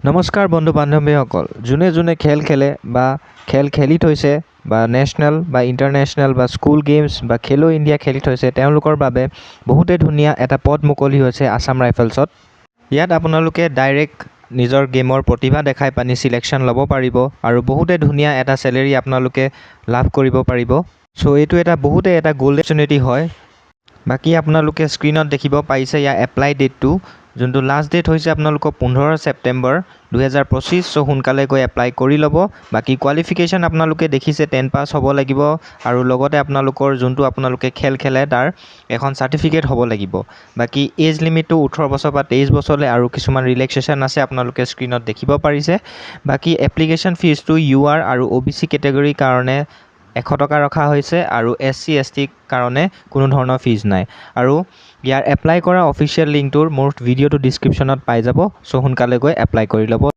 নমস্কাৰ বন্ধু বান্ধৱীসকল, যোনে যোনে খেল খেলে বা খেল খেলি থৈছে বা নেশ্যনেল বা ইণ্টাৰনেশ্যনেল বা স্কুল গেমছ বা খেলো ইণ্ডিয়া খেলি থৈছে, তেওঁলোকৰ বাবে বহুতেই ধুনীয়া এটা পদ মুকলি হৈছে আছাম ৰাইফলছত। ইয়াত আপোনালোকে ডাইৰেক্ট নিজৰ গেমৰ প্ৰতিভা দেখাই পানি চিলেকশ্যন ল'ব পাৰিব আৰু বহুতেই ধুনীয়া এটা চেলেৰি আপোনালোকে লাভ কৰিব পাৰিব। চ' এইটো বহুতেই এটা গোল্ড অপৰচুনিটি হয়। বাকী আপোনালোকে স্ক্ৰীণত দেখিব পাৰিছে ইয়াৰ এপ্লাই ডেটটো, যোনটো লাষ্ট ডেট হৈছে আপোনালোকৰ 15 ছেপ্টেম্বৰ 2025। চ' সোনকালে গৈ এপ্লাই কৰি ল'ব। বাকী কোৱালিফিকেশ্যন আপোনালোকে দেখিছে 10 পাছ হ'ব লাগিব আৰু লগতে আপোনালোকৰ যোনটো আপোনালোকে খেল খেলে তাৰ এখন চাৰ্টিফিকেট হ'ব লাগিব। বাকী এজ লিমিটটো 18 বছৰ পৰা 23 বছৰলৈ আৰু কিছুমান ৰিলেক্সেশ্যন আছে, আপোনালোকে স্ক্ৰীণত দেখিব পাৰিছে। বাকী এপ্লিকেশ্যন ফিজটো UR আৰু OBC কেটেগৰীৰ কাৰণে 100 টকা ৰখা হৈছে আৰু SC ST কাৰণে কোনো ধৰণৰ ফিজ নাই। আৰু ইয়াৰ এপ্লাই কৰা অফিচিয়েল লিংকটোৰ মোৰ ভিডিঅ'টো ডিছক্ৰিপশ্যনত পাই যাব। চ' সোনকালে গৈ এপ্লাই কৰি ল'ব।